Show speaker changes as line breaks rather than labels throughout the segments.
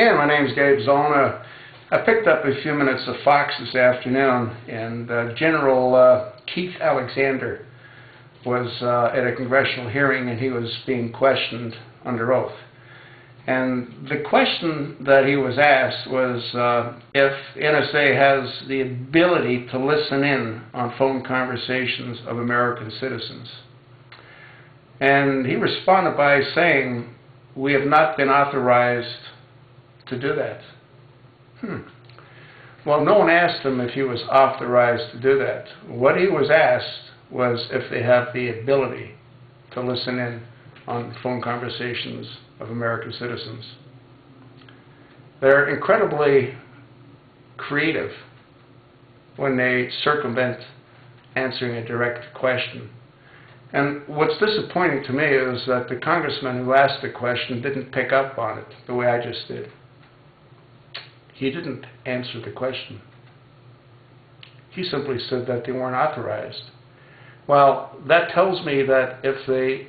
Yeah, my name's Gabe Zolna. I picked up a few minutes of Fox this afternoon, and General Keith Alexander was at a congressional hearing, and he was being questioned under oath. And the question that he was asked was if NSA has the ability to listen in on phone conversations of American citizens. And he responded by saying, "We have not been authorized to do that." Well, no one asked him if he was authorized to do that. What he was asked was if they have the ability to listen in on phone conversations of American citizens. They're incredibly creative when they circumvent answering a direct question. And what's disappointing to me is that the congressman who asked the question didn't pick up on it the way I just did. He didn't answer the question. He simply said that they weren't authorized. Well, that tells me that if they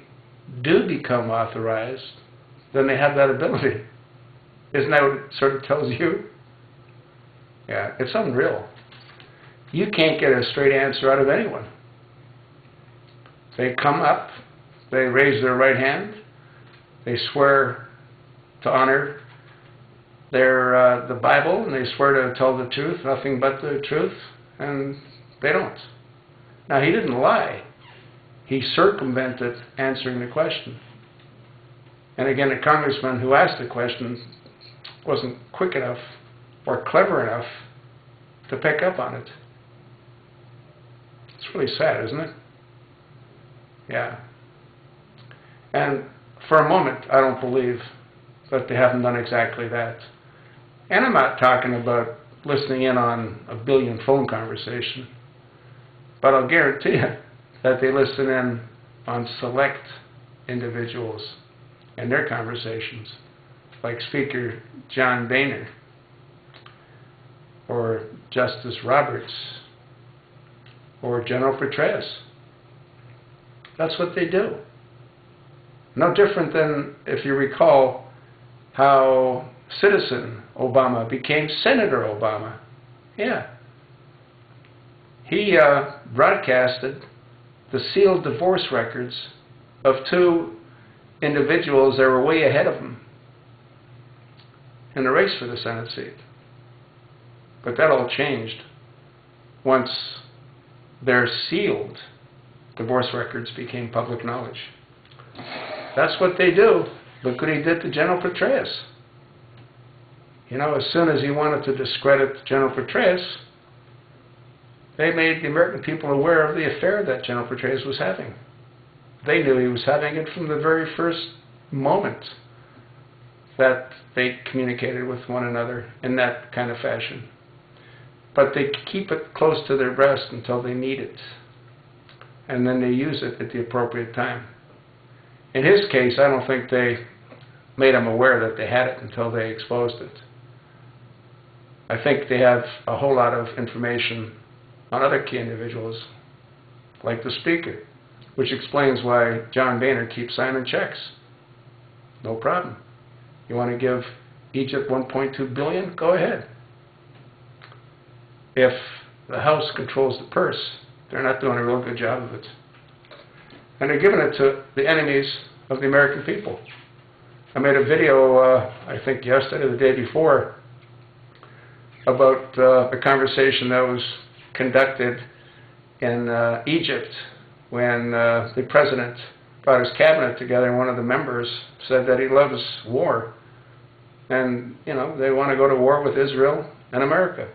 do become authorized, then they have that ability. Isn't that what it sort of tells you? Yeah, it's unreal. You can't get a straight answer out of anyone. They come up, they raise their right hand, they swear to honor the Bible, and they swear to tell the truth, nothing but the truth, and they don't. Now, he didn't lie. He circumvented answering the question. And again, the congressman who asked the question wasn't quick enough or clever enough to pick up on it. It's really sad, isn't it? Yeah. And for a moment, I don't believe that they haven't done exactly that. And I'm not talking about listening in on a billion phone conversations, but I'll guarantee you that they listen in on select individuals and their conversations, like Speaker John Boehner or Justice Roberts or General Petraeus. That's what they do. No different than, if you recall, how Citizen Obama became Senator Obama. Yeah. He broadcasted the sealed divorce records of two individuals that were way ahead of him in the race for the Senate seat. But that all changed once their sealed divorce records became public knowledge. That's what they do. Look what he did to General Petraeus. You know, as soon as he wanted to discredit General Petraeus, they made the American people aware of the affair that General Petraeus was having. They knew he was having it from the very first moment that they communicated with one another in that kind of fashion. But they keep it close to their breast until they need it. And then they use it at the appropriate time. In his case, I don't think they made him aware that they had it until they exposed it. I think they have a whole lot of information on other key individuals, like the Speaker, which explains why John Boehner keeps signing checks. No problem. You want to give Egypt $1.2 billion? Go ahead. If the House controls the purse, they're not doing a real good job of it. And they're giving it to the enemies of the American people. I made a video, I think yesterday or the day before, about a conversation that was conducted in Egypt when the president brought his cabinet together, and one of the members said that he loves war. And, you know, they want to go to war with Israel and America.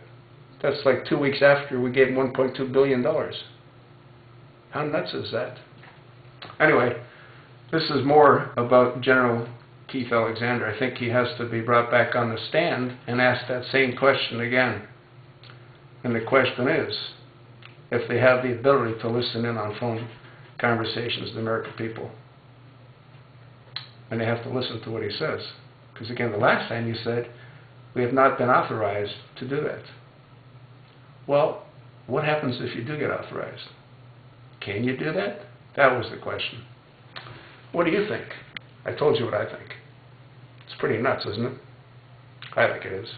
That's like 2 weeks after we gave them $1.2 billion. How nuts is that? Anyway, this is more about General Keith Alexander. I think he has to be brought back on the stand and asked that same question again. And the question is, if they have the ability to listen in on phone conversations with the American people. And they have to listen to what he says. Because again, the last time you said, we have not been authorized to do that. Well, what happens if you do get authorized? Can you do that? That was the question. What do you think? I told you what I think. It's pretty nuts, isn't it? I think it is.